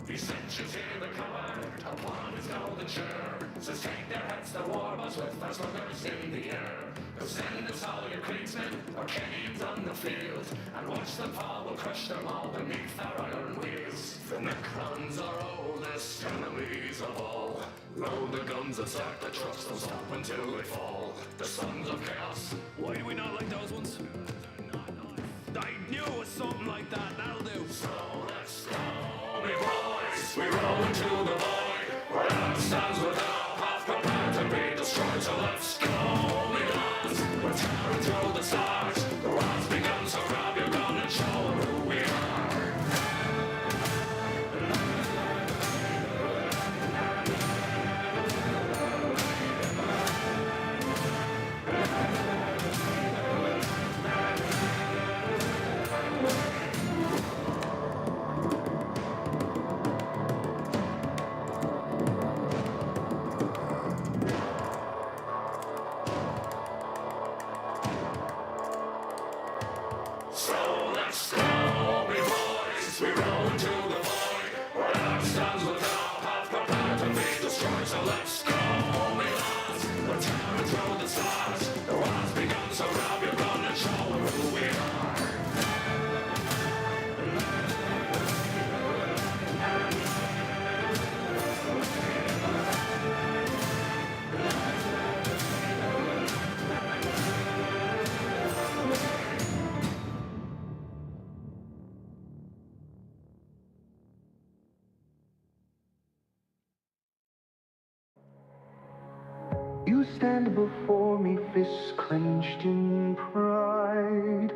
These centuries in the cover, upon his golden chair, says take their heads to war, but with our sluggers in the air. Go send us all your Queensmen, or Kenny's on the field, and watch them fall, we'll crush them all beneath our iron wheels. The Necrons are oldest enemies of all. Load the guns and start the trucks, don't stop until they fall. The sons of chaos. Why do we not like those ones? I knew it was something like that, that'll do. So let's go, me boys. We roll into the void, where love stands without half prepared to be destroyed. So let's go, me lads. We're tearing through the stars. The war's begun, so grab your gun and show them who we are. So let's go, me boys. We roll into the void, where love stands without half prepared to be destroyed. So let's go, me lads. We're tearing through the stars. The war's begun, so grab your gun and show them who we are. You stand before me, fists clenched in pride.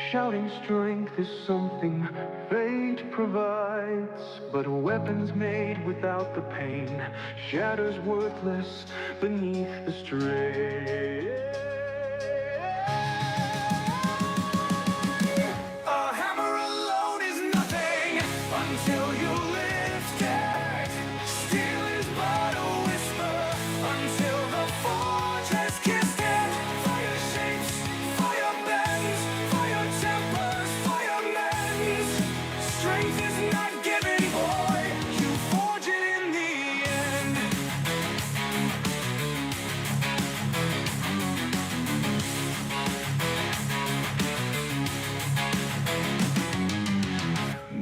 Shouting strength is something fate provides, but weapons made without the pain shatters worthless beneath the strain. A hammer alone is nothing until you lift it. Steel is but a whisper until the forge has kissed it. Fire shapes, fire bends, fire tempers, fire mends. Strength is not given, boy, you forge it in the end.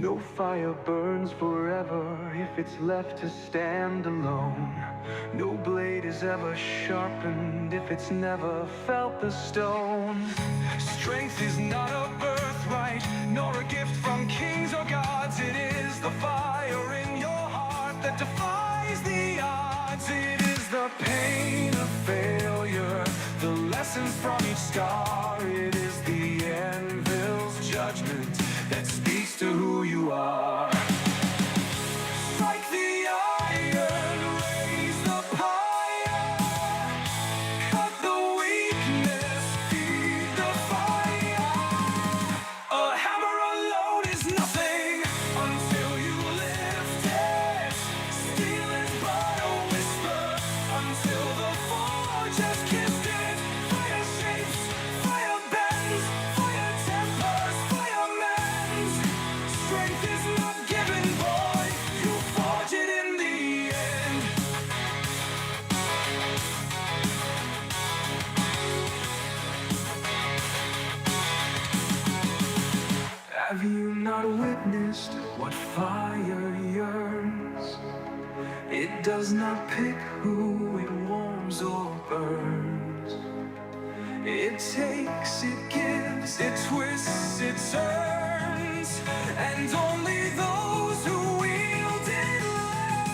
No fire burns forever if it's left to stand alone. No blade is ever sharpened if it's never felt the stone. Strength is not a birthright, nor a gift from kings or gods. It is the fire in your heart that defies the odds. It is the pain of failure, the lessons from each scar. It is the anvil's judgment that speaks to who you are. Strike the iron, raise the pyre, cut the weakness, feed the fire. A hammer alone is nothing until you lift it. Steel is but a whisper until the forge has kissed it. Fire shapes, fire bends, fire tempers, fire mends. Strength is not given, boy, you forge it in the end. Have you not witnessed what fire yearns? It does not pick who it warms or burns. It takes, it gives, it twists, it turns, and only those who wield it learn.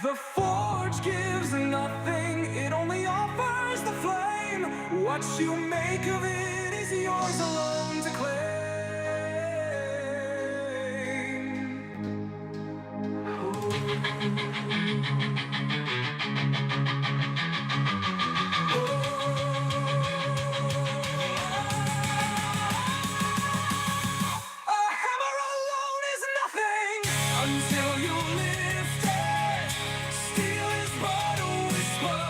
The forge gives nothing, it only offers the flame. What you make of it is yours alone to claim. A hammer alone is nothing until you lift it. Steel is but a whisper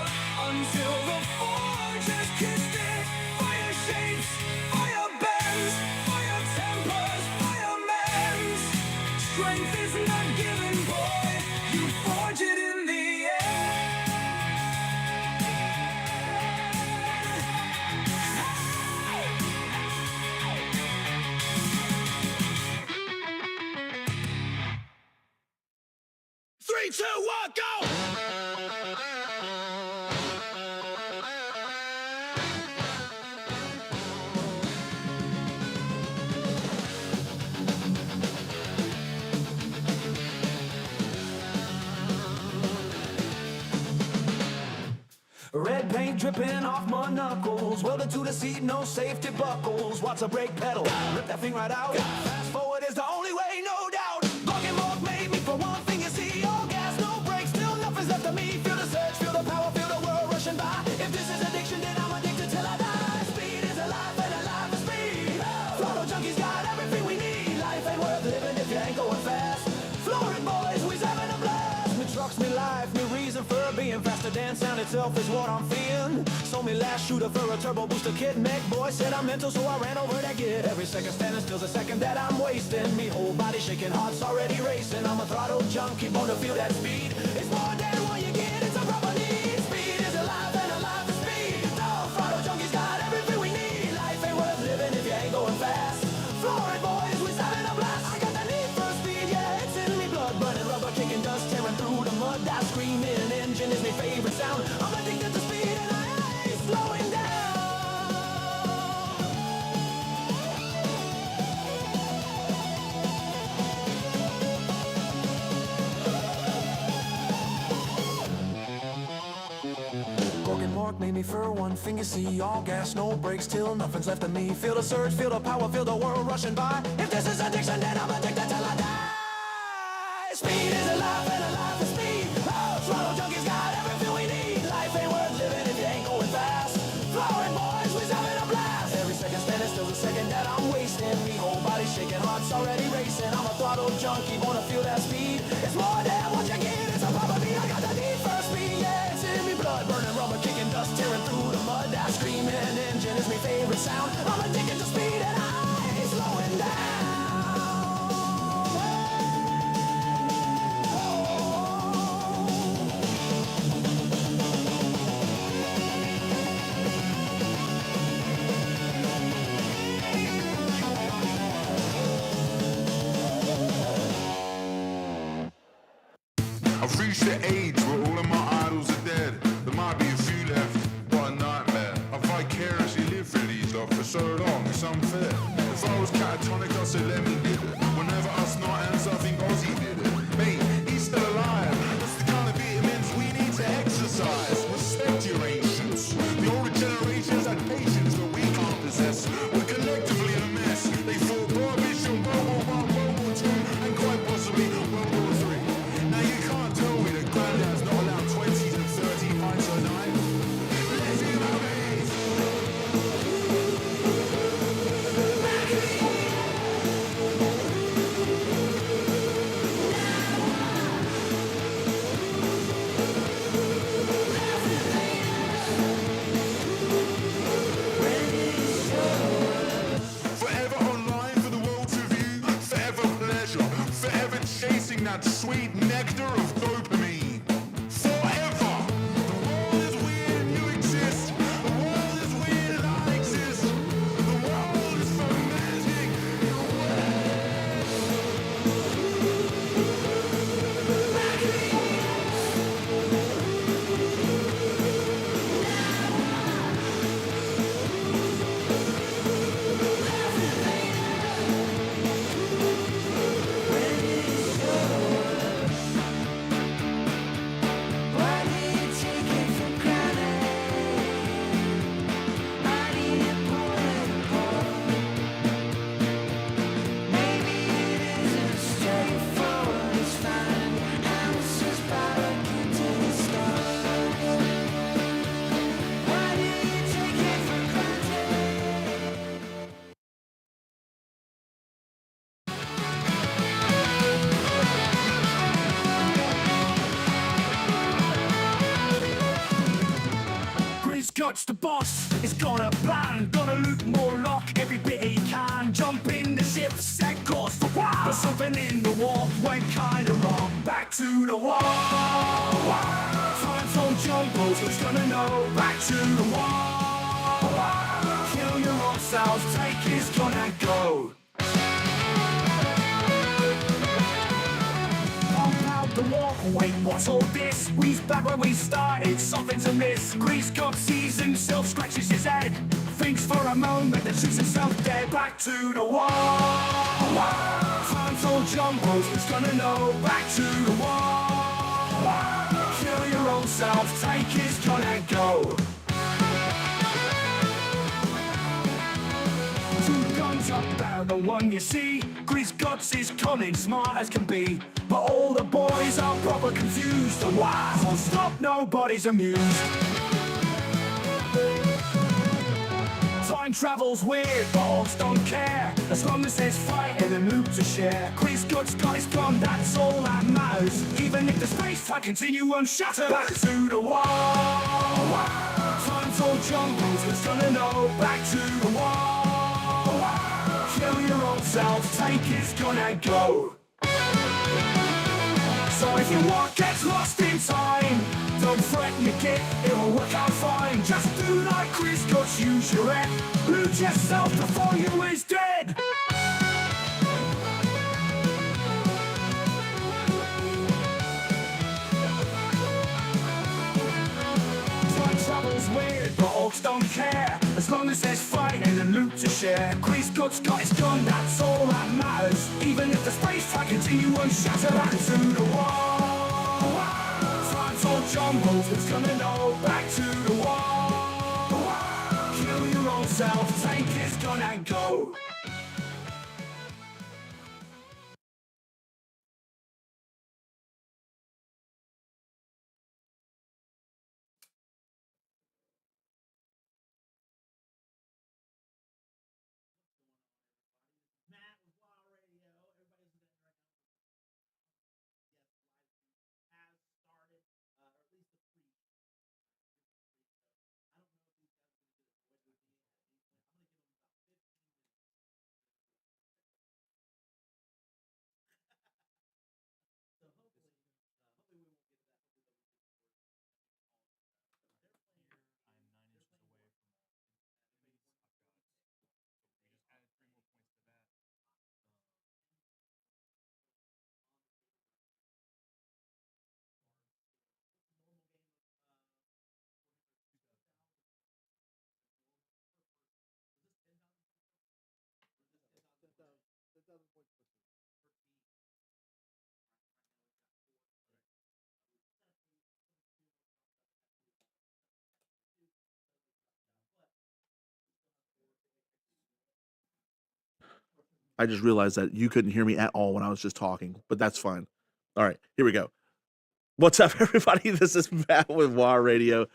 until the forge has kissed it. Fire shapes, fire bends, fire tempers, fire mends. 3, 2, 1, go! Red paint dripping off my knuckles. Welded to the seat, no safety buckles. Watch a brake pedal, rip that thing right out. Fast forward is the only way, no doubt. Talking more made me for one thing, you see. All gas, no brakes, still nothing's left of me. Feel the surge, feel the power, feel the world rushing by. If this is addiction, then I'm addicted till I die. Speed is alive and alive is speed. Throttle junkies got everything we need. Life ain't worth living if you ain't going fast. Flooring boys, we's having a blast. Me trucks, me life, me reason for being faster than sound itself is what I'm feeling. Sold me last shooter for a turbo booster kit. Meg boy said I'm mental, so I ran over that git. Every second standing still's a second that I'm wasting. Me whole body shaking, heart's already racing. I'm a throttle junkie, born to feel that speed. It's more than what you get, it's a proper need. Speed is alive and alive is speed. No, throttle junkies got everything we need. Life ain't worth living if you ain't going fast. Flooring boys, we's having a blast. I got the need for speed, yeah, it's in me blood. Burning rubber, kicking dust, tearing through the mud. That screaming engine is my favorite sound. I'm addicted to speed and I ain't slowing down. Broken mark made me for one thing, you see. All gas, no brakes, till nothing's left of me. Feel the surge, feel the power, feel the world rushing by. If this is addiction, then I'm addicted till I die. Speed is alive and alive is speed. Oh, throttle junkies got everything we need. Life ain't worth living if you ain't going fast. Flowering boys, we's having a blast. Every second standing still's a second that I'm wasting. Me whole body shaking, heart's already racing. I'm a throttle junkie, wanna feel that speed. It's more than what you get, it's a proper beat. I got the need for speed, yeah, it's in me blood. Burning rubber, kicking dust, tearing through the mud. That screaming engine is my favorite sound. I'm addicted to speed and I ain't slowing down. I've reached the age where all of my idols are dead. There might be a few left, what a nightmare. I vicariously lived for these lot for so long, it's unfair. If I was catatonic, I'd say let me did it. Whenever us not ends, I think Ozzy did it. Mate, he's still alive. That's the kind of vitamins we need to exercise. Respect your ancients. The older generations had patience that we can't possess. We're collectively a mess. They fought garbage in World War I, World War II, and quite possibly World War III. Now you can't tell me that granddad's not allowed 20 to 30 pints a night. Let him have it. Forever online for the world to view. Forever pleasure. Forever chasing that sweet nectar of dopamine. Forever. The world is weird and you exist. The world is weird and I exist. The world is fermenting. Scott's the boss, it's gonna plan. Gonna loot more lock every bit he can. Jump in the ship, set course for war. But something in the war went kinda wrong. Back to the war. Time from jungles, who's gonna know? Back to the war. Kill your own selves, take his gun and go. Pump out the war Wait, what's all this? We's back where we started, something's amiss. Grease God sees himself, scratches his head, thinks for a moment and shoots himself dead. Back to the wall. Time's all jumbles, who's gonna know? Back to the wall. Kill your own self, take his gun and go. Two guns up there, the one you see. Grease Guts is cunning, smart as can be, but all the boys are proper confused. And why? Full stop, nobody's amused. Time travel's weird, but odds don't care. As long as there's fighting and loot to share. Grease Guts got his gun, that's all that matters. Even if the space-time continuum shatters. Back to the wall. Time's all jumbled, who's gonna know? Back to the wall. Kill your own self, take his gun and go. So if your walk gets lost in time, don't fret your kit, it'll work out fine. Just do like Grease Guts, use your head. Loot yourself before you is dead. Time travel's weird, but orcs don't care. As long as there's fighting and loot to share. Grease Guts got his gun, that's all that matters. Even if the space-time continuum shatters. Back to the wall. Time's all jumbled, who's gonna know? Back to the wall. Kill your own self, take his gun and go. I just realized that you couldn't hear me at all when I was just talking, but that's fine. All right, here we go. What's up, everybody? This is Matt with WA Radio.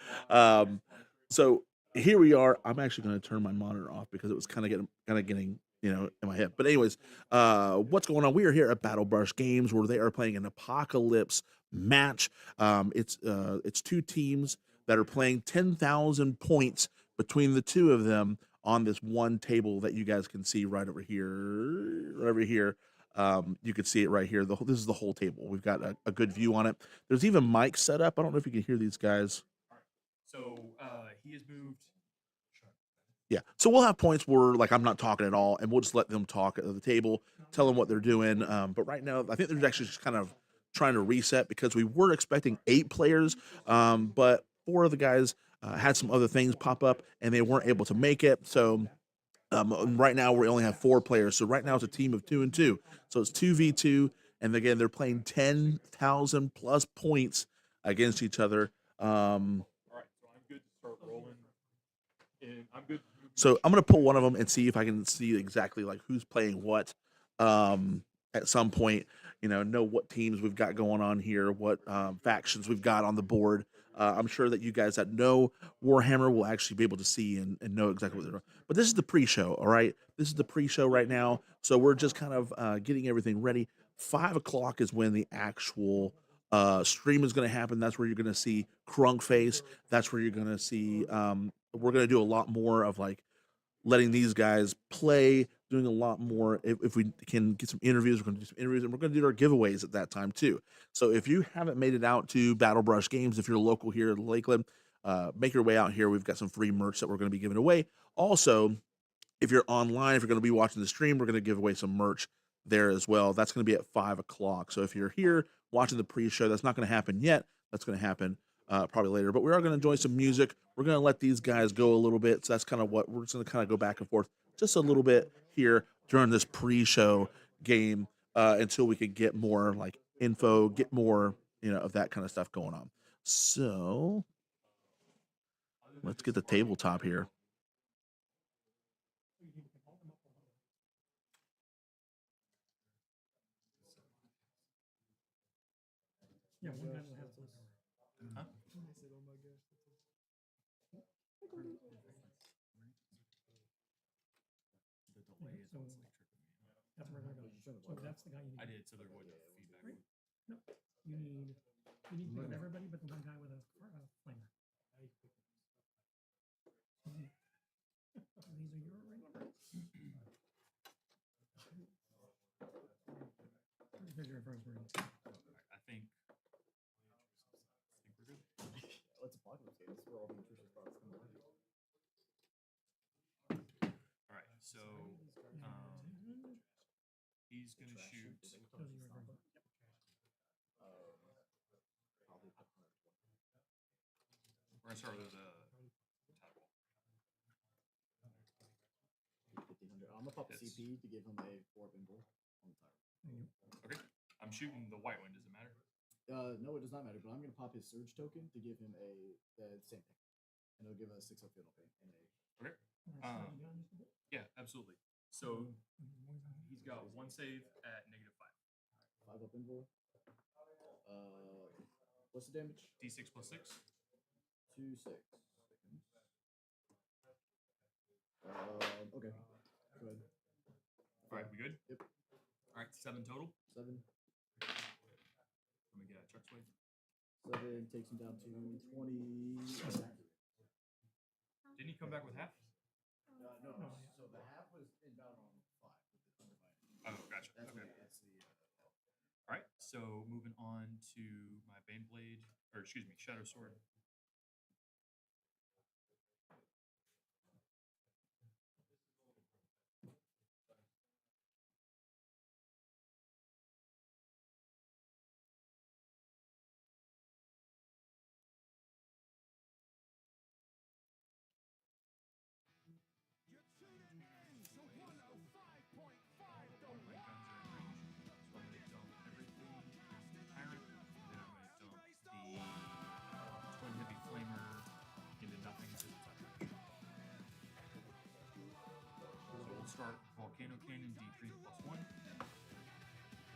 So here we are. I'm actually going to turn my monitor off because it was kind of getting in my head. But anyways, what's going on? We are here at Battlebrush Games where they are playing an Apcalypse match. It's two teams that are playing 10,000 points between the two of them on this one table that you guys can see right over here. Right over here. You can see it right here. This is the whole table. We've got a good view on it. There's even mics set up. I don't know if you can hear these guys. So he has moved. Yeah. So we'll have points where like I'm not talking at all, and we'll just let them talk at the table, tell them what they're doing. But right now, I think they're actually just kind of trying to reset because we were expecting 8 players, but 4 of the guys had some other things pop up and they weren't able to make it. So right now we only have 4 players. So right now it's a team of 2 and 2. So it's 2v2, and again they're playing 10,000 plus points against each other. All right, so I'm good to start rolling. And I'm good. So I'm gonna pull one of them and see if I can see exactly like who's playing what. At some point, know what teams we've got going on here, what factions we've got on the board. I'm sure that you guys that know Warhammer will actually be able to see and know exactly what they're doing. But this is the pre-show, all right? This is the pre-show right now. So we're just kind of getting everything ready. 5 o'clock is when the actual stream is going to happen. That's where you're going to see Crunkface. That's where you're going to see, we're going to do a lot more of like letting these guys play, doing a lot more. If we can get some interviews, we're going to do some interviews, and we're going to do our giveaways at that time too. So if you haven't made it out to Battlebrush Games, if you're local here in Lakeland, make your way out here. We've got some free merch that we're going to be giving away. Also, if you're online, if you're going to be watching the stream, we're going to give away some merch there as well. That's going to be at 5 o'clock. So if you're here watching the pre-show, that's not going to happen yet. That's going to happen probably later. But we are going to enjoy some music. We're going to let these guys go a little bit. So that's kind of what we're just going to kind of go back and forth just a little bit here during this pre-show game until we can get more like info, get more, of that kind of stuff going on. So let's get the tabletop here. Yeah, one guy will have this. Huh? The delay is what's like tripping me out. That's where they're going. So that's the guy you need. I did, so there wasn't feedback. Right? No, you need to pick up everybody but the one guy with a flamer. These are your ring numbers. Here's your first ring. I think we're good. It's Apocalypse game. This is where all the nutritious products come from. All right, so he's gonna shoot. Those are your ring. We're gonna start with the title. 1500. I'm gonna pop a Hits. CP to give him a 4 pinball on the tire. Okay, I'm shooting the white one. Does it matter? No, it does not matter. But I'm gonna pop his surge token to give him the same thing, and it'll give us 6 of field paint and a. Okay. Yeah, absolutely. So he's got 1 save at -5. 5 up pinball. What's the damage? D6 + 6. 2, 6. Okay. Go ahead. All right, we good? Yep. All right, 7 total. 7. Let me get Chuck's way. 7 takes him down to 20. Didn't he come back with half? No. So the half was inbound on 5. Oh, gotcha. That's Okay. that's the. All right, so moving on to my Baneblade, or excuse me, Shadow Sword. Start Volcano Cannon D3 +1.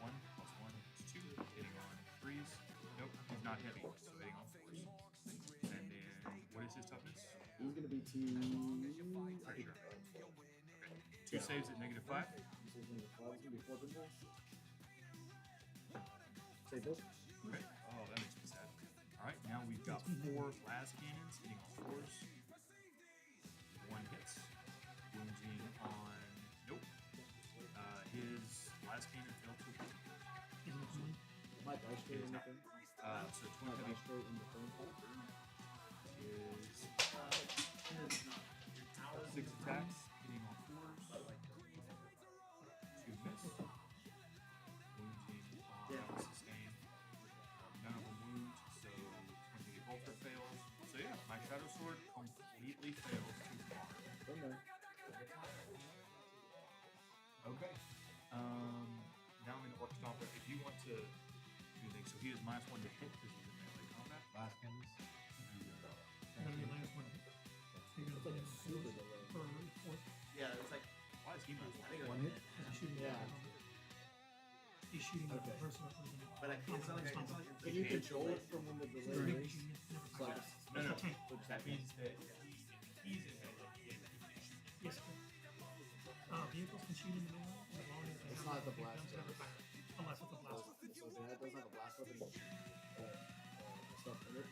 1 +1 is 2. Hitting on 3s. Nope, he's not heavy, so hitting on 4s. And then what is his toughness? He's gonna be T. Pretty sure. Okay. 2 saves at -5. This is gonna be 4 pinball. Save this. Okay. Oh, that makes me sad. All right, now we've got 4 las cannons hitting on 4s. 1 hits. Wounding on. Nope. His last cannon failed to hit. My dice straight in the thing. So My 20 dice straight in the thing. is 6 attacks, hitting on 4s. 2 miss. Wounding on sustain. None of them wound, so 20 Volta fails. So yeah, my Shadow Sword completely fails to harm. From there. Okay. Now I'm in Orc Stomper. If you want to do things, so he is -1 to hit because he's in melee combat. Last cannons. It's like super delay. Yeah, it's like Why is he -1? 1 hit. Yeah. He's shooting the Okay. person. but I can't. It's not like Can you control it from when the delay is? Like, No. Tank. That means that he's in melee. Yes. Vehicles can shoot in the middle as long as they It's have not a the big blast guns weapon. cover fire. Unless it's a blast weapon. so if it doesn't have a blast weapon, stuff in it. If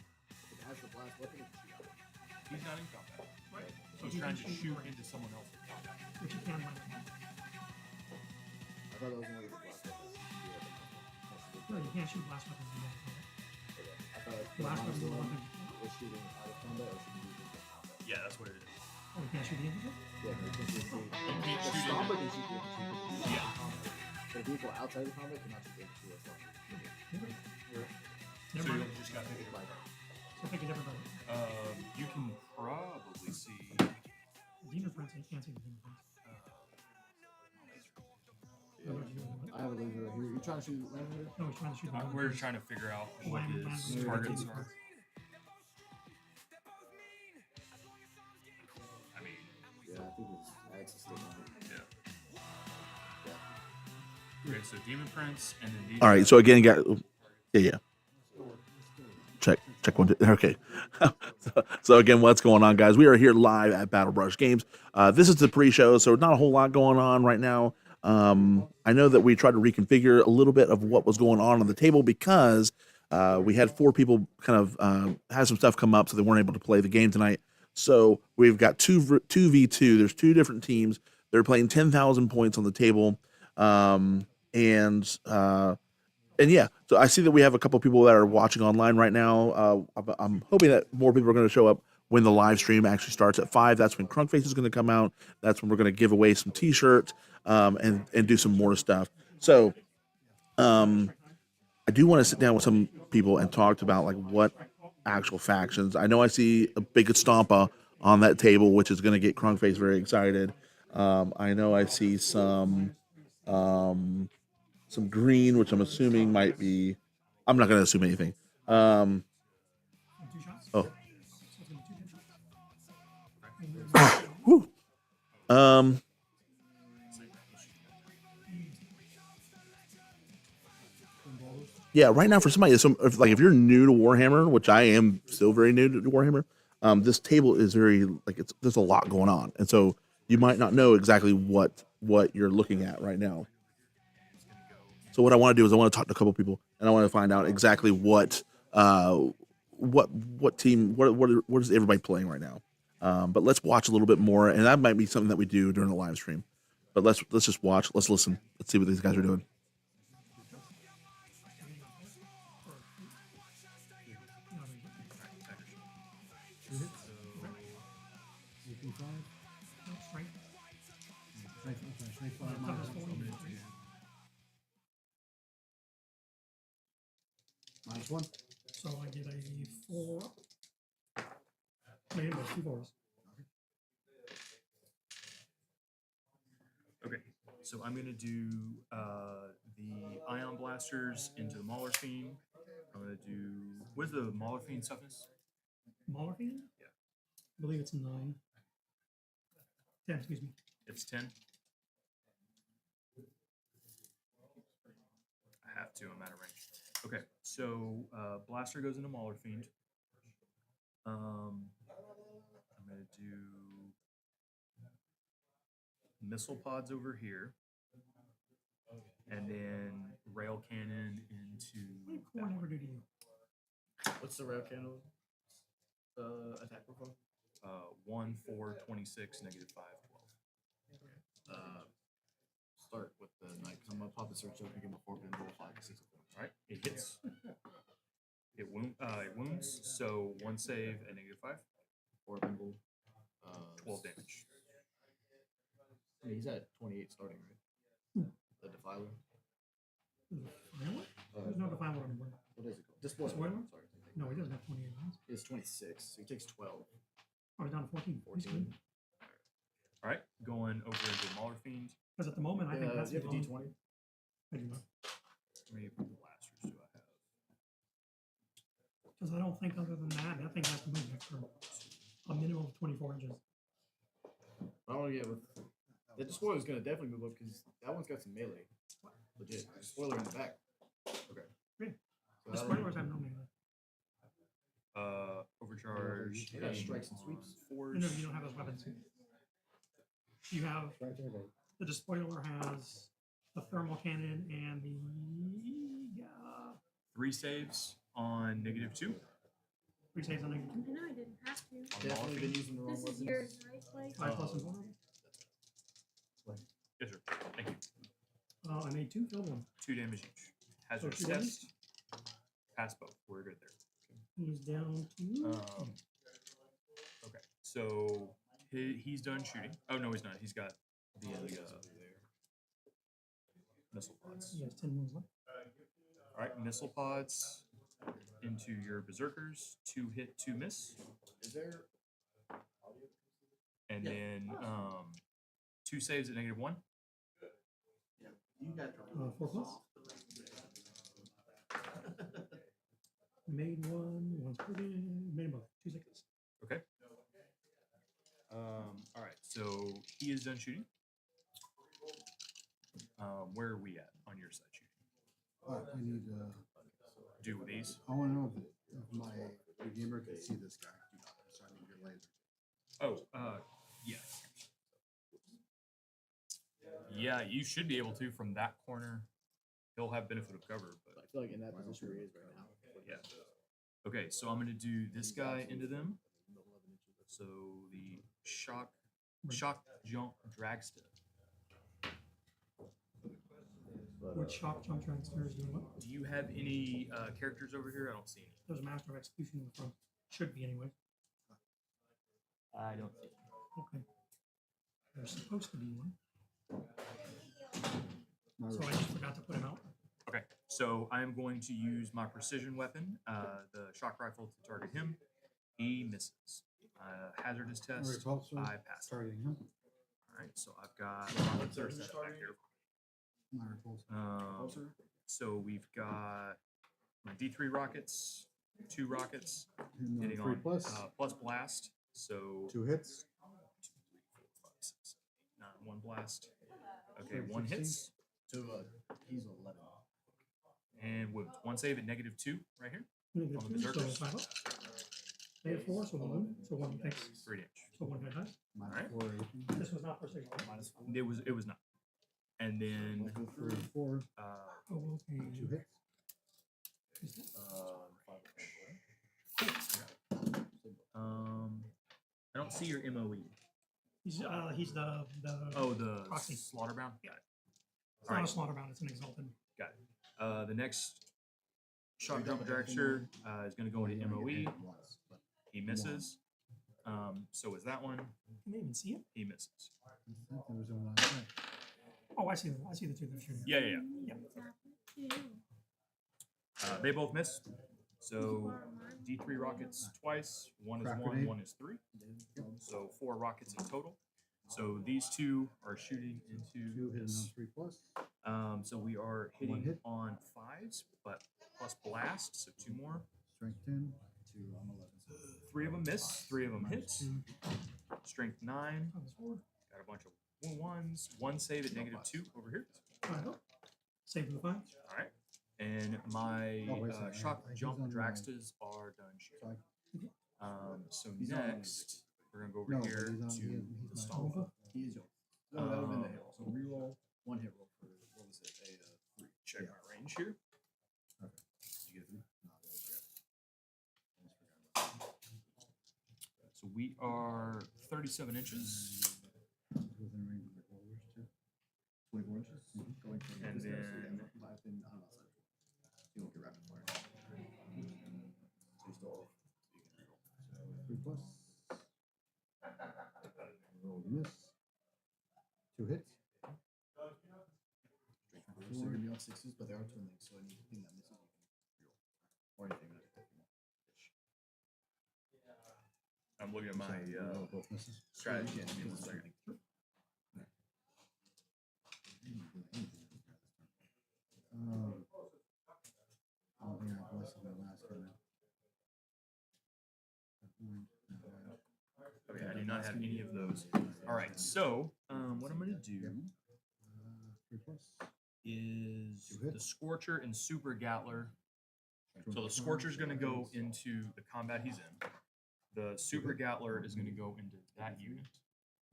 it has the blast weapon, it can shoot out. He's not in combat. Right. He's trying to shoot into someone else's combat. Which you can by the I thought that was only the blast weapon. No, you can't shoot blast weapons in that combat. I thought Blast weapons the are one weapons. was shooting out of combat or shooting in combat. Yeah, that's what it is. Oh, you can't shoot the infantry? Yeah, but it can shoot the can't shoot Stomper it. can shoot the infantry. Yeah. The vehicle outside of the combat cannot shoot damage to us. Never So mind. you'll just got to pick it Like, So pick a different button. You can probably see. Demon Prince, you can't see the Demon Prince. I have a laser right here. You trying to shoot random laser? No, he's trying to shoot the Demon We're Prince. trying to figure out what Land- his land- targets land- are. I mean, Yeah, I think it's that's a stick on it. yeah. Okay, so Demon Prince, and then All right. So again, got yeah. Check one. Okay. so again, what's going on, guys? We are here live at Battlebrush Games. This is the pre-show, so not a whole lot going on right now. I know that we tried to reconfigure a little bit of what was going on the table because we had 4 people kind of had some stuff come up, so they weren't able to play the game tonight. So we've got 2v2. There's 2 different teams. They're playing 10,000 points on the table, and yeah, so I see that we have a couple people that are watching online right now. I'm hoping that more people are going to show up when the live stream actually starts at 5. That's when Crunkface is going to come out. That's when we're going to give away some T-shirts and do some more stuff. So I do want to sit down with some people and talk about like what actual factions. I know I see a big Stompa on that table, which is going to get Crunkface very excited. I know I see some green, which I'm assuming might be. I'm not going to assume anything. 2 shots? Oh, So it's going to be 2 shots. whew. Yeah, right now for somebody, if you're new to Warhammer, which I am still very new to Warhammer, this table is very there's a lot going on, and so you might not know exactly what you're looking at right now. So what I want to do is I want to talk to a couple people, and I want to find out exactly what team, what is everybody playing right now. But let's watch a little bit more, and that might be something that we do during the live stream. But let's just watch, let's listen, let's see what these guys are doing. -1. So I get a 4. Maybe 2 4s. Okay, so I'm gonna do the Ion Blasters into the Mauler Fiend. I'm gonna do what's the Mauler Fiend toughness? Mauler Fiend? Yeah. I believe it's 9. 10, excuse me. It's 10. I have to. I'm out of range. Okay, so Blaster goes into Mauler Fiend. I'm gonna do missile pods over here, and then rail cannon into. What did Core never do to you? What's the rail cannon attack profile? 1, 4, 26, -5, 12. Start with the knight. I'm gonna pop the search token, give him a 4 and roll 5 to 6 of them. All right, it hits. It wounds. So 1 save at -5. 4 pinball. 12 damage. I mean, he's at 28 starting, right? The Defiler. Defiler? There's no Defiler on the board. What is it called? Despoiler. Despoiler? Sorry. No, he doesn't have 28 rounds. It's 26, so he takes 12. Oh, he's down to 14. He's good. All right, going over into Mauler Fiend. Because at the moment, I think that's you have a the D20. I do not. How many blasters do I have? Because I don't think other than that thing has to move for a minimum of 24 inches. I don't want to get with. The Despoiler is going to definitely move up because that one's got some melee. Legit. Spoiler in the back. Okay. Great. So The that one- spoilers have no melee. Overcharge. They got strikes and sweeps. Force. No, you don't have those weapons. You have the Despoiler has the thermal cannon and the 3 saves on -2. 3 saves on negative 2. I know I didn't have to. On Definitely Mauler been Fiend. using the wrong This weapons. is yours, right? Like, 5 plus and 4. Yes, sir. Thank you. I made 2, killed 1. 2 damage each. Hazardous 2 damage? test. Pass both. We're good there. He's down to. Okay, so he's done shooting. Oh no, he's not. He's got the missile pods. He has 10 wounds left. All right, missile pods into your berserkers. 2 hit, 2 miss, Is there? and Yeah. then 2 saves at -1. Yeah. You got to 4+. Made one. One's pretty. Made both. 2 seconds. Okay. All right, so he is done shooting. Where are we at on your side shooting? I need. Do these? I want to know if my gamer can see this guy. So I need your laser. Oh, yeah. Yeah, you should be able to from that corner. He'll have benefit of cover, but I feel like in that position where he is right now. yeah. Okay, so I'm gonna do this guy into them. So the shock jump dragster. Which shock jump transfer is doing what? Do you have any characters over here? I don't see any. There's a Master of Execution in the front. Should be anyway. I don't see. Okay. There's supposed to be one. So I just forgot to put him out. Okay, so I'm going to use my precision weapon, the shock rifle, to target him. He misses. Hazardous test. I pass. Targeting him. All right, so I've got. Let's set it back here. My repulsor. So we've got my D3 rockets, 2 rockets, And, hitting 3 on plus. plus blast. So 2 hits. 2, 3, 4, 5, 6, 7, 8, 9, 1 blast. Okay, 1 hits. So he's 11. And wounds. 1 save at -2 right here. Negative On the 2, so berserkers. 5 up. Negative 4, so 1. So 1 thanks. 3 damage. So 1 hit die. Minus Alright. 4 AP. This was not for signal. Right? -4. It was not. And then 3 and 4. Oh, okay. 2 hits. Is that- I don't see your MOE. He's the Oh, the Proxy. Slaughterbound. Yeah. Got it. It's All not a right. Slaughterbound, it's an Exalted. Got it. The next shock jump dragster is going to go into MOE. Once, but He misses. So is that one. Can they even see it? He misses. I think there was one last night. Oh, I see them. I see the 2 that are shooting. Yeah. Yeah. They both miss. So D3 rockets twice. 1 is Crack 1, grenade. 1 is 3. So 4 rockets in total. So these 2 are shooting 2 into hitting on this. 3 plus. So we are hitting hit. on 5s, but plus blast. So 2 more. Strength 10. 2 on 11. 3 of them miss. 3 of them hit. Strength 9. Times 4. Got a bunch of 1s. 1 save at -2 over here. 5 up. Save for the 5. All right. And my Oh, wait a second. shock He's jump on the- dragsters are done So shooting. So He's on next, we're gonna go over No, but here he's on- to he's the not. stall. Alpha. He is yours. No, that would have been the Um, hit roll. So reroll 1 hit roll for what was it? A 3. Check my range here. Okay. Did you get a 3? No, that was good. I just forgot about So we are 37 inches, that. Within range of revolvers too. 24 inches. Going from and this guy, so then yeah, I've been on outside. You won't get rapid fire. So you still off. So you can reroll. So 3 plus. Roll miss. 2 hits. So you're gonna be on 6s, but they are twin links, so anything that misses you can reroll. Or anything that if you want. I'm looking at my Roll both misses. strategy. Yeah, Give me you one can second. I don't think I blessed my last one. Okay, I do not have any of those. All right, so what I'm gonna do 3 plus. is Two hits. the Scorcher and Super Gatler. So the Scorcher's gonna go into the combat he's in. The Super Gatler is gonna go into that unit.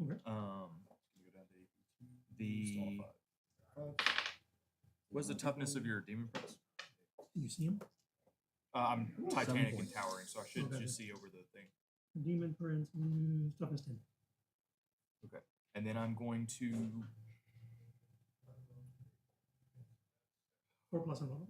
Okay. The what's the toughness of your demon press? Can you see him? I'm Titanic and points. towering, so I should Okay. just see over the thing. Demon Prince, toughness 10. Okay, and then I'm going to 4 plus and level.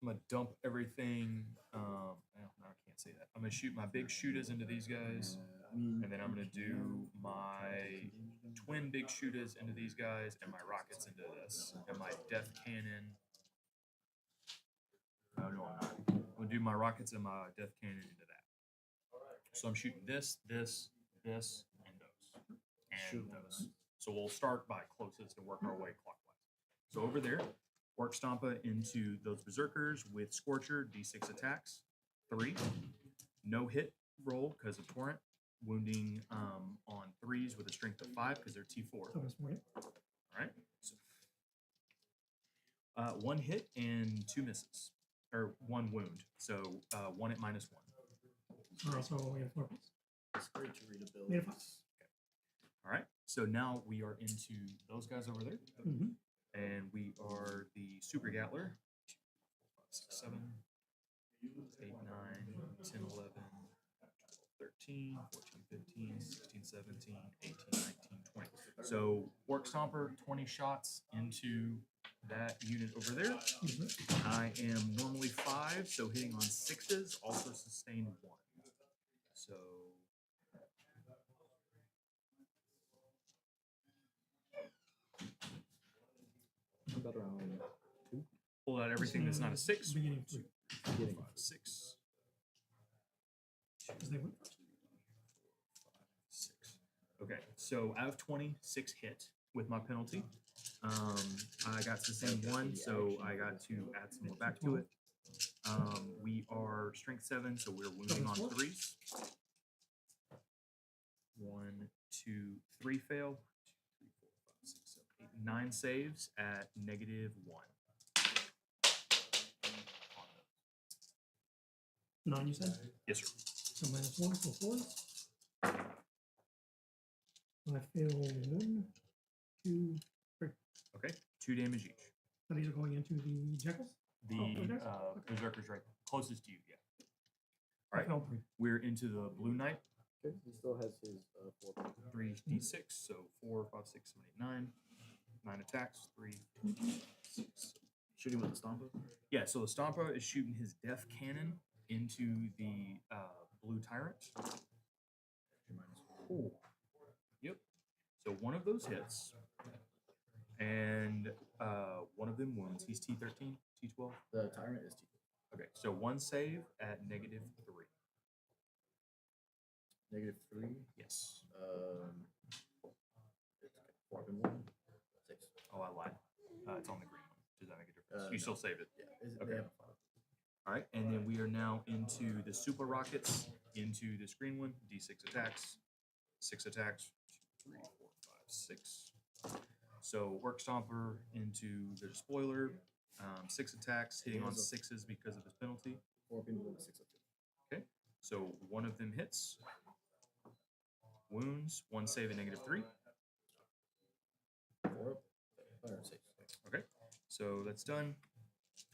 I'm gonna dump everything. Well, no, I can't say that. I'm gonna shoot my big shooters into these guys, and then I'm gonna do my twin big shooters into these guys, and my rockets into this, and my death cannon. No, no, I'm not. I'm gonna do my rockets and my death cannon into that. So I'm shooting this, this, this, and those, and those. So we'll start by closest and work our way clockwise. So over there, Orc Stompa into those Berserkers with Scorcher, D6 attacks, 3. No hit roll because of Torrent. Wounding on 3s with a strength of 5 because they're T4. So it's more hit. All right. So, 1 hit and 2 misses. Or 1 wound. So 1 at -1. Or also we have 4 points. It's great to read Made a abilities. All right. So now we are into those guys over there. Mm-hmm. And we are the Super Gatler. 6, 7, 8, 9, 10, 11, 13, 14, 15, 16, 17, 18, 19, 20. So Orc Stomper, 20 shots into that unit over there. I am normally 5, so hitting on 6s, also sustained 1. So About around 2. pull out everything that's not a 6. Beginning of 3. 5, 6. Because they went first. 6. Okay, so out of 20, 6 hit with my penalty. I got sustained 1, so I got to add some more back to it. We are strength 7, so we're wounding on 3s. 1, 2, 3 fail. 2, 3, 4, 5, 6, 7, 8, 9 saves at -1. 9, you said? Yes, sir. So -1 for 4s. I fail 1, 2, 3. Okay, 2 damage each. So these are going into the jackals? The okay. Berserker's right closest to you, yeah. I All right, failed 3. we're into the Blue Knight. Okay, he still has his 4 points. 3d6, so 4, 5, 6, 7, 8, 9. 9 attacks, 3, 6. Shooting with the Stomper? Yeah, so the Stompa is shooting his death cannon into the Blue Tyrant. Ooh. Yep. So one of those hits, and one of them wounds. He's T13, T12. The Tyrant is T12. Okay, so 1 save at -3. -3. Yes. It's 4 and 1. 6. Oh, I lied. It's on the green one. Does that make a difference? You No. still saved it. Yeah, they Okay. have a 5. All right, and then we are now into the Super Rockets, into this green one. D6 attacks, 6 attacks, 2, 3, 4, 5, 6. So Work Stomper into the Spoiler, 6 attacks, hitting on 6s because of his penalty. 4 people with 6 of 2. Okay, so one of them hits, wounds, 1 save at -3. 4 or 6. Okay, so that's done.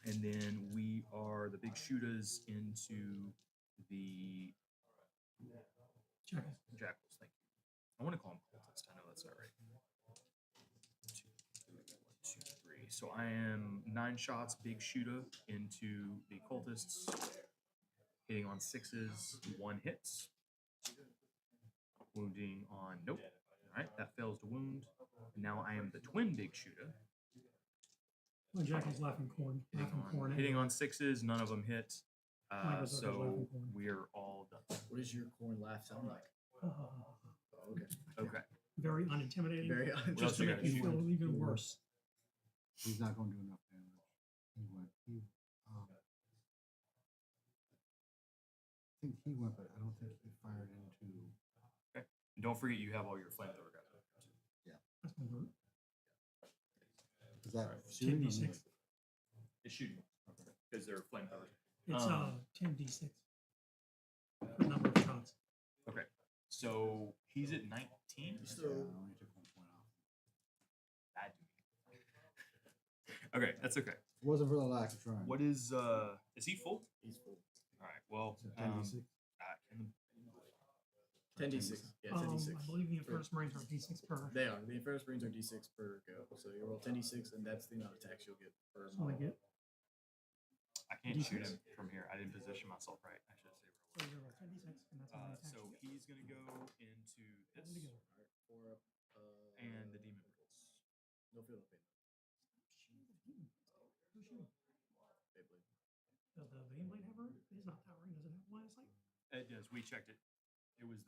And then we are the big shooters into the Jackals. Jackals. Thank you. I want to call them cultists. I know that's not right. 2, 3, 1, 2, 3. So I am 9 shots, big shooter into the cultists, hitting on 6s, 1 hits, wounding on nope. All right, that fails to wound. And now I am the twin big shooter. My jackals laughing corn. Laughing corn. Hitting on 6s, none of them hit. My berserkers So laughing corn. we're all done. What does your corn laugh sound like? Oh, okay. Okay. Very unintimidating. Very What Just else to you make gotta you shoot? feel even worse. He's not going to do enough damage. I think he went, but I don't think he fired into. Okay. And don't forget you have all your flamethrower guys. That's my vote. Is that Alright. shooting? or 10d6. It's shooting. Because they're flamethrowers. It's Um, 10d6. For number of shots. Okay. So he's at 19. Yeah, I only took 1 point off. Bad to me. Okay, that's okay. It wasn't for the lack of trying. What is he full? He's full. All right. Well, So 10d6? can 10d6. Yeah, I 10d6. believe the First Marines are d6 per. They are. The Inferno Marines are d6 per go. So you roll 10d6, and that's the amount of attacks you'll get per That's all I get. I can't shoot him from here. I didn't position myself right. I should have saved So you're gonna roll 10d6, and that's how many attacks So you get. he's gonna go into Add this them together. Alright, 4 up. and the demon prince. No field of pain. Shooting the demon. Who's shooting? Beyblade. Does the Baneblade have her? It is not towering. Does it have line of sight? It does. We checked it. It was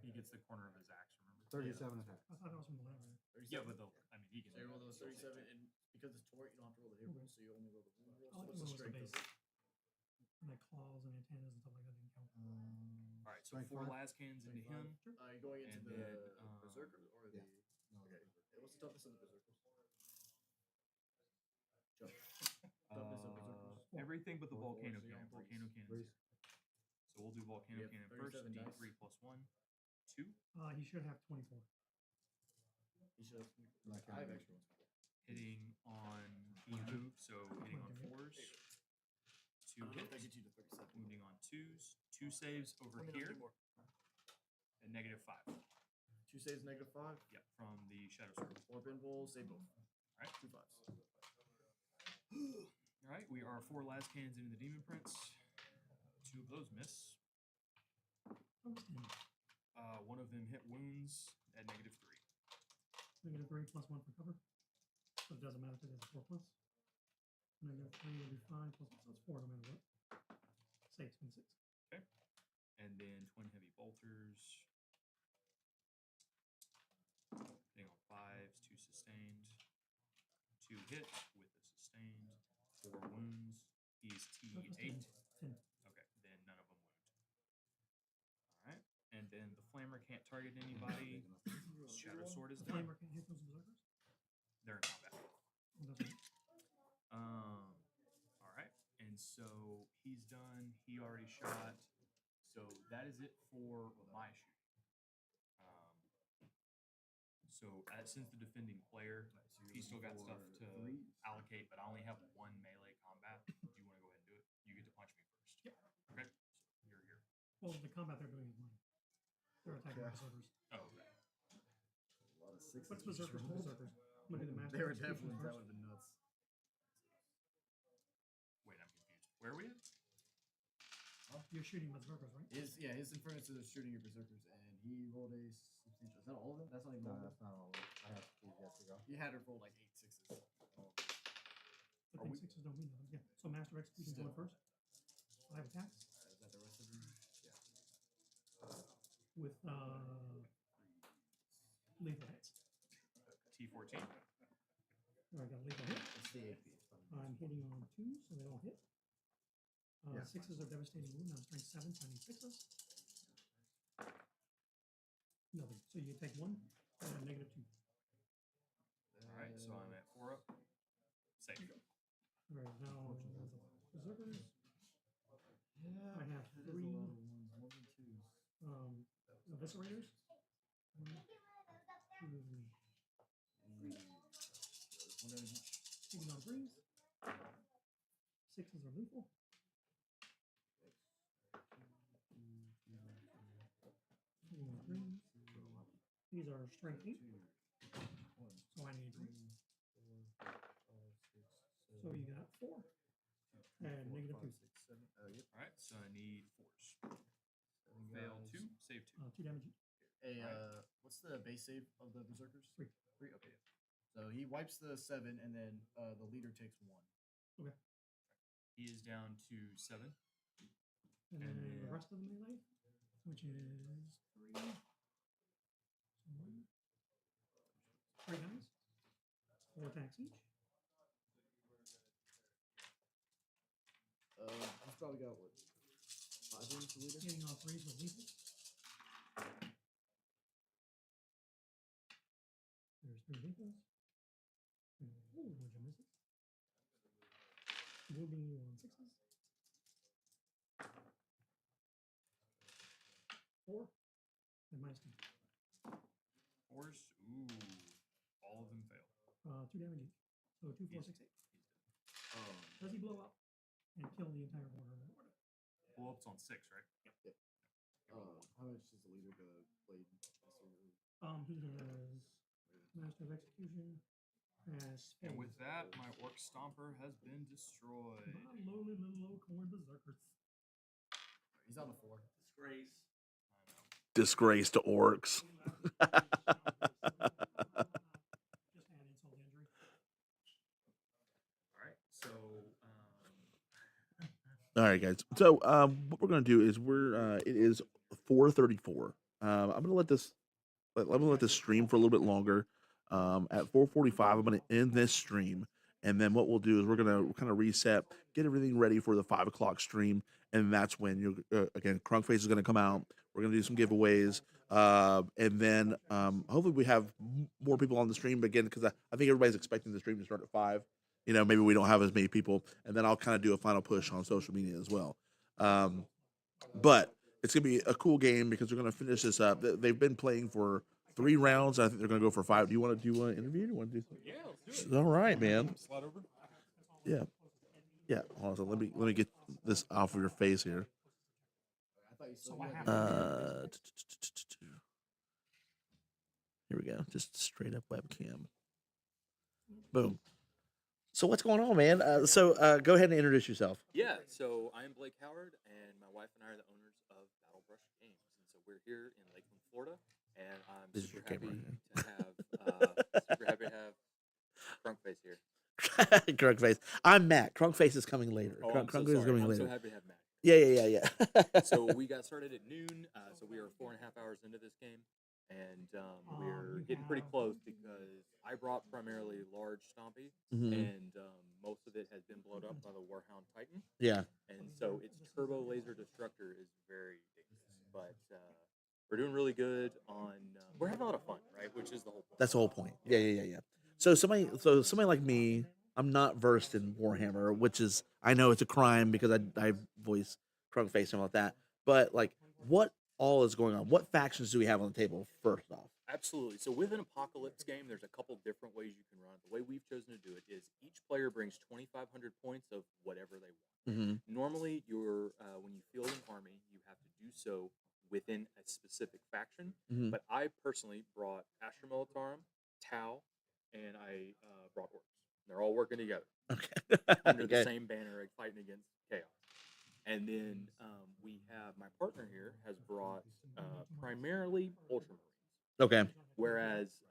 he gets the corner of his axe. Remember? 37 attack. I thought that was from the land. 37. Yeah, but I mean, he can. So you roll those still hit 37, too. and because it's tort, you don't have to roll the hit roll, so you only roll the wound roll. I So like what's the the strength base. of it? And like claws and antennas and stuff like that didn't count. All right, so Strength 4 five. las cannons into him. You're going into And the then, berserkers or the. yeah. No, Okay. What's the toughness of the berserkers? Jump. Toughness of berserkers. Everything but the Four, volcano so you're cannon. on Volcano threes. cannon's here. So we'll do volcano You have cannon first. 37 dice. D3 plus 1, 2. He should have 24. He should have. Like, I have extra ones. Hitting on the move, so hitting on 4s. 2 I don't know if that hits. gets you to 37. Wounding on 2s. 2 saves over Let me know here. two more. And -5. 2 saves, -5. Yep, from the shadow circle. 4 pinballs, save both. Alright. 2 5s. Alright, we are 4 las cannons into the demon prince. 2 of those miss. One of them hit wounds at -3. -3 plus 1 for cover. So it doesn't matter if it is a 4 plus. -3 will be 5 plus 1, so it's 4 no matter what. 6 and 6. Okay. And then twin heavy bolters. Hitting on 5s, 2 sustained. 2 hit with a sustained. 4 wounds. He's T8. 10. Okay, then none of them wound. Alright. And then the flamer can't target anybody. Shadow sword is The done. flamer can't hit those berserkers. They're in combat. Oh, that's right. Alright. And so he's done. He already shot. So that is it for my shooting. So since the defending player, he's still got stuff to allocate, but I only have 1 melee combat. Do you want to go ahead and do it? You get to punch me first. Yep. Okay. So you're here. Well, the combat they're doing is mine. They're attacking berserkers. Oh, okay. A lot of 6s. What's berserkers? Berserkers. I'm gonna do the master. They were execution definitely, that first. would have been nuts. Wait, I'm confused. Where are we at? You're shooting berserkers, right? His infernus is shooting your berserkers, and he rolled a substantial. Is that all of them? That's not even No, all of that's them. not all. I have to yes to go. He had her roll like 8 6s. Oh. I think 6s don't mean nothing. Yeah. So master execution Still. going first. 5 attacks Is that the rest of them? with lethal hits. T14. I got a lethal hit. It's the AP. It's fine. I'm hitting on 2s, so they all hit. Yeah. 6s are devastating wound. I'm strength 7, so I need 6s. Nothing. So you take 1 and -2. Alright, so I'm at 4 up. Safe. All right, now berserkers. Yeah, I have that is a 3 lot of ones, more than 2s. eviscerators. 1, 2, There's one of each. hitting on 3s. 6s are lethal. Hitting on 3s. These are strength 8, so I need 3. So you got 4 and -2. Yep. Alright, so I need 4s. 7 Fail guys. 2, save 2. 2 damage each. What's the base save of the berserkers? 3. 3. Okay. So he wipes the 7, and then the leader takes 1. Okay. He is down to 7. And then the rest of the melee, which is 3. So 1. 3 guys. 4 attacks each. He's probably got what? 5 wounds to leader. Hitting on 3s with lethal. There's 3 lethals. Oh, bunch of misses. Wounding you on 6s. 4. And -2. 4s. Ooh. All of them fail. 2 damage each. So 2, 4, He's- 6, 8. He's dead. Does he blow up and kill the entire border? Blow up's on 6, right? Yep. How much does the leader go blade? He has Master of Execution. Has And with that, my Orc Stomper has been destroyed. my lowly little old corn berserkers. He's on the 4. Disgrace to orcs. All right. So All right, guys. So what we're gonna do is it is 4:34. I'm gonna let this I'm gonna let this stream for a little bit longer. At 4:45, I'm gonna end this stream, and then what we'll do is we're gonna kind of reset, get everything ready for the 5 o'clock stream, and that's when you again Crunkface is gonna come out. We're gonna do some giveaways, and then hopefully we have more people on the stream. But again, because I think everybody's expecting the stream to start at 5. Maybe we don't have as many people, and then I'll kind of do a final push on social media as well. But it's gonna be a cool game because we're gonna finish this up. They've been playing for 3 rounds. I think they're gonna go for 5. Do you want to do an interview? Do you want to do something? yeah, let's do it. All right, man. Slide over. Yeah, yeah. Hold on, so let me get this off of your face here. I thought you said Here we go. Just straight up webcam. Boom. So what's going on, man? Go ahead and introduce yourself. Yeah, so I'm Blake Howard, and my wife and I are the owners of Battlebrush Games. And so we're here in Lakeland, Florida, and I'm This is super your happy camera. to have Crunkface here. Crunkface. I'm Matt. Crunkface is coming later. Oh, I'm so Crunkface is sorry. coming I'm later. so happy to have Matt. Yeah. So we got started at noon, so we are 4.5 hours into this game, and we're getting pretty close because I brought primarily large Stompy, Mhm. and most of it has been blown up by the Warhound Titan. Yeah. And so its turbo laser destructor is very dangerous, but we're doing really good on. We're having a lot of fun, right? Which is the whole point. That's the whole point. Yeah. So somebody like me, I'm not versed in Warhammer, which is I know it's a crime because I voice Crunkface and all that. But like, what all is going on? What factions do we have on the table? First off, Absolutely. So with an Apcalypse game, there's a couple different ways you can run it. The way we've chosen to do it is each player brings 2,500 points of whatever they want. mm-hmm. Normally, when you field an army, you have to do so within a specific faction. Mhm. But I personally brought Astra Militarum, Tau, and I brought Orcs. They're all working together Okay. under the Okay. same banner, fighting against chaos. And then we have my partner here has brought primarily Ultramarines. Okay. Whereas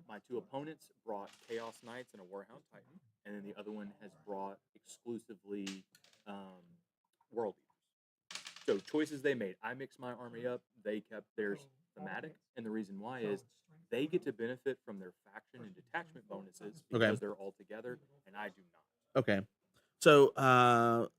my two opponents brought Chaos Knights and a Warhound Titan, and then the other one has brought exclusively World Eaters. So choices they made. I mixed my army up. They kept theirs thematic, and the reason why is they get to benefit from their faction and detachment bonuses because Okay. they're all together, and I do not. Okay. So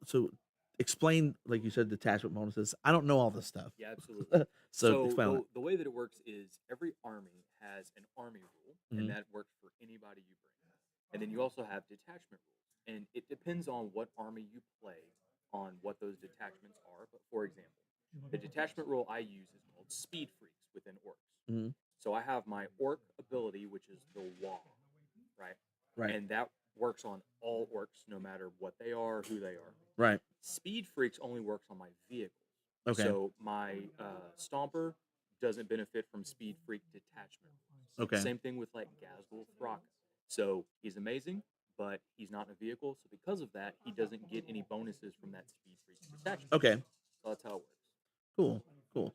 explain, like you said, detachment bonuses. I don't know all this stuff. Yeah, absolutely. So explain on the way that it works is every army has an army rule, Mhm. and that works for anybody you bring. And then you also have detachment rules, and it depends on what army you play on what those detachments are. But for example, the detachment rule I use is called Speed Freaks within Orcs. Mhm. So I have my Orc ability, which is the Wall, right? Right. And that works on all Orcs, no matter what they are, who they are. Right. Speed Freaks only works on my vehicles. Okay. So my Stomper doesn't benefit from Speed Freak detachment. Okay. Same thing with like Gazgul Thraka. So he's amazing, but he's not in a vehicle. So because of that, he doesn't get any bonuses from that Speed Freak detachment. Okay. So that's how it works. Cool.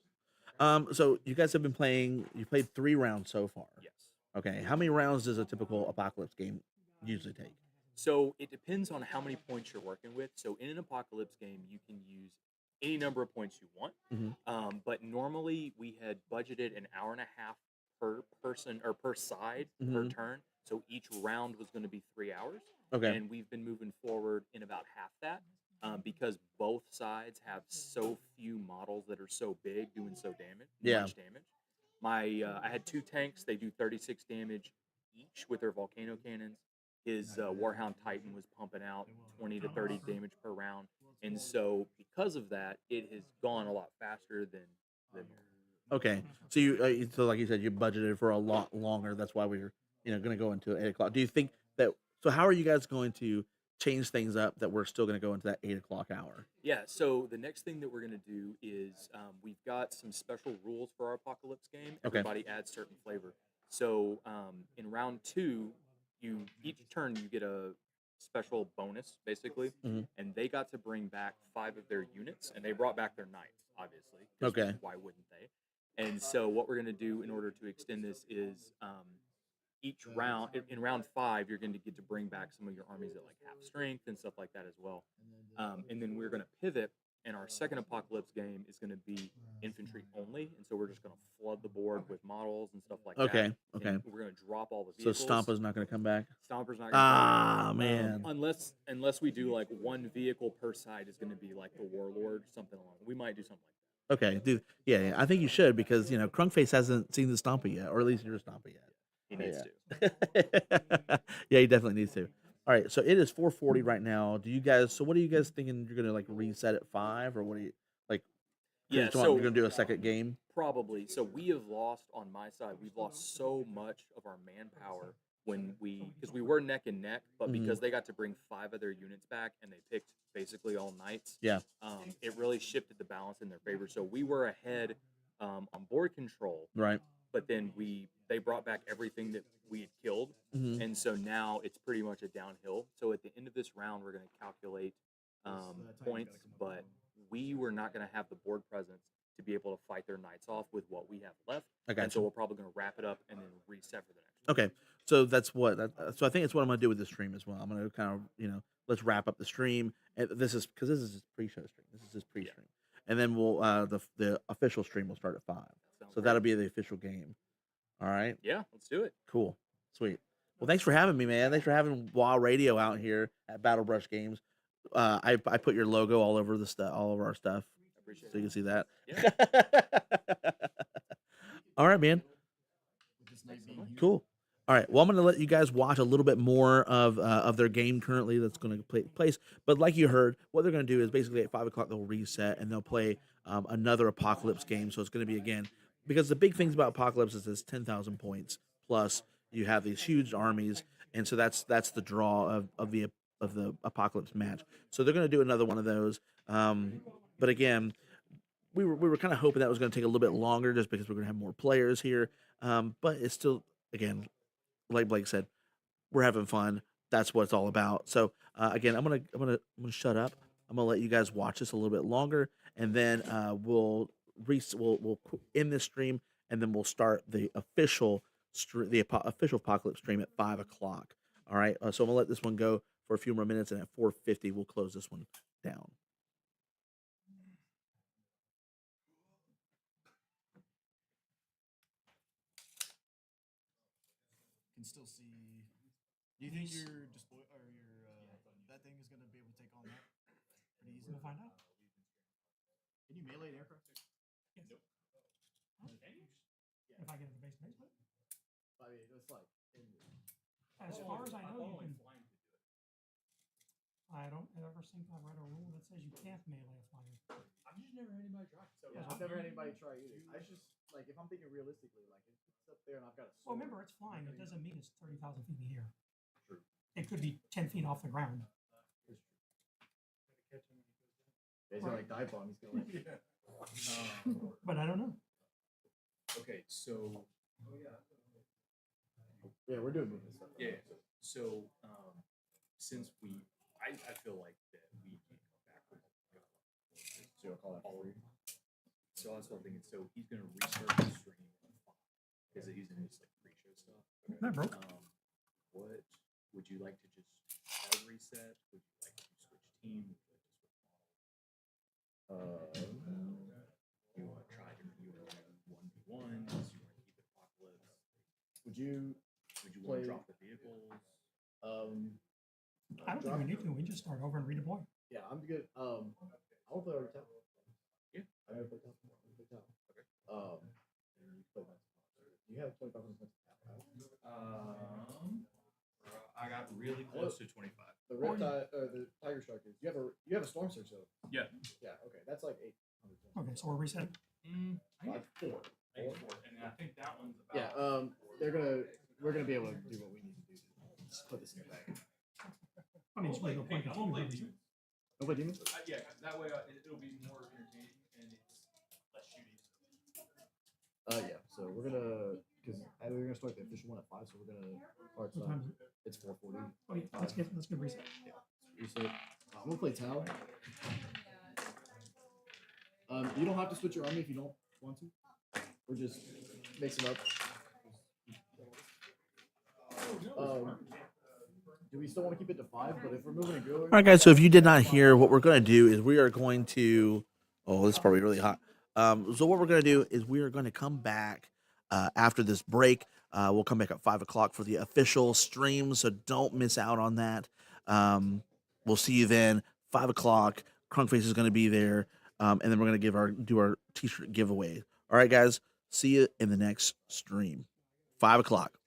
So you guys have been playing. You played 3 rounds so far. Yes. Okay. How many rounds does a typical Apocalypse game usually take? So it depends on how many points you're working with. So in an Apocalypse game, you can use any number of points you want. Mhm. But normally we had budgeted an hour and a half per person or per side per Mhm. turn. So each round was going to be 3 hours. Okay. And we've been moving forward in about half that because both sides have so few models that are so big, doing so Yeah. much damage. I had 2 tanks. They do 36 damage each with their volcano cannons. His Warhound Titan was pumping out 20 to 30 damage per round, and so because of that, it has gone a lot faster than Okay. So so like you said, you budgeted for a lot longer. That's why we're going to go into 8 o'clock. Do you think that? So how are you guys going to change things up that we're still going to go into that 8 o'clock hour? Yeah, so the next thing that we're going to do is we've got some special rules for our Apocalypse game. Okay. Everybody adds certain flavor. So in round 2, each turn you get a special bonus basically, and they got to bring back 5 of their units, and they brought back their knights, obviously. 'Cause Okay. why wouldn't they? And so what we're gonna do in order to extend this is each round in round 5 you're going to get to bring back some of your armies that like half strength and stuff like that as well. And then we're going to pivot, and our second Apocalypse game is going to be infantry only, and so we're just going to flood the board with models and stuff like that. Okay. Okay. And we're going to drop all the So vehicles. Stompa's not going to come back. Stomper's not going to Ah, man. unless we do like one vehicle per side is going to be like the Warlord, something along. We might do something like that. Okay, dude. Yeah, I think you should, because Crunkface hasn't seen the Stompa yet, or at least your Stompa yet. He needs to. Yeah, he definitely needs to. All right, so it is 4:40 right now. Do you guys? So what are you guys thinking? You're gonna like reset at 5, or what are you like? Yeah, you're gonna do a second game. Probably. So we have lost on my side. We've lost so much of our manpower because we were neck and neck, but because they got to bring 5 of their units back and they picked basically all knights. Yeah. It really shifted the balance in their favor. So we were ahead on board control. Right. But then they brought back everything that we had killed, and so now it's pretty much a downhill. So at the end of this round, we're going to calculate points, but we were not going to have the board presence to be able to fight their knights off with what we have left. And so we're probably going to wrap it up and then reset for the next. Okay, so that's so I think it's what I'm gonna do with the stream as well. I'm gonna kind of let's wrap up the stream, and this is because this is just pre-show stream. This is just pre-stream, and then we'll the official stream will start at 5. So that'll be the official game. All right. Yeah, let's do it. Cool. Sweet. Well, thanks for having me, man. Thanks for having WoW Radio out here at Battlebrush Games. I put your logo all over all of our stuff, Appreciate so you can see that. Yeah. All right, man. Cool. All right. Well, I'm going to let you guys watch a little bit more of their game currently that's going to take place. But like you heard, what they're going to do is basically at 5 o'clock they'll reset and they'll play another Apocalypse game. So it's going to be again, because the big things about Apocalypse is it's 10,000 points plus you have these huge armies, and so that's the draw of the Apocalypse match. So they're going to do another one of those. But again, we were kind of hoping that was going to take a little bit longer just because we're going to have more players here. But it's still, again, like Blake said, we're having fun. That's what it's all about. So again, I'm gonna shut up. I'm gonna let you guys watch this a little bit longer, and then we'll end this stream, and then we'll start the official official Apocalypse stream at 5 o'clock. All right. So I'm gonna let this one go for a few more minutes, and at 4:50 we'll close this one down. Can still see. Do you think your display or your that thing is gonna be able to take on that pretty easy? We'll find out. Can you melee an aircraft? Yes. Nope. If I get the base plate. I mean, it's like. As far as I know, you can. I don't ever think I've read a rule that says you can't melee a flyer. I've just never had anybody try. So Yeah, I've never had anybody try either. I just like if I'm thinking realistically, like if it's up there and I've got a. Well, remember, it's flying. It doesn't mean it's 30,000 feet in the air. True. It could be 10 feet off the ground. He's gonna like dive bomb. He's gonna like. But I don't know. Okay, so Yeah, we're doing movement stuff. yeah, so since I feel like that we can go backwards. So you'll call that All 40. So that's what I'm thinking. So he's gonna restart the stream because he's in his like pre-show stuff. That broke. What would you like to just hard reset? Would you like to switch team? Would you like to switch model? You want to try different? You want to do 1v1s? You want to keep it Apocalypse? Would you want to play- drop the vehicles? I don't think we need to. We just start over and redeploy. Yeah, I'm good. I will play over top. Yeah. I never play top. I play top. Okay. You play top. You have 25 minutes. I got really close to 25. The Riptide, the Tiger Shark is. You have a Storm Surge though. Yeah. Yeah. Okay, that's like 800. Okay, so we're resetting. I think 4. I think 4, and I think that one's about. Yeah. We're gonna be able to do what we need to do. Just put this in the bag. I mean, it's really no point continuing. is it? Nobody demons. Yeah, that way it'll be more entertaining and it's less shooting. Yeah. So we're gonna because we're gonna start the official one at 5, so we're gonna. Or it's, What time is it? it's 4:40. Oh, yeah, let's get reset. Reset. I'm gonna play Tau. You don't have to switch your army if you don't want to. Or just mix it up. Do we still want to keep it to 5? But if we're moving a go. All right, guys. So if you did not hear, what we're going to do is we are going to. Oh, this is probably really hot. So what we're going to do is we are going to come back after this break. We'll come back at 5 o'clock for the official stream. So don't miss out on that. We'll see you then. 5 o'clock. Crunkface is going to be there, and then we're going to do our t-shirt giveaway. All right, guys. See you in the next stream. 5 o'clock.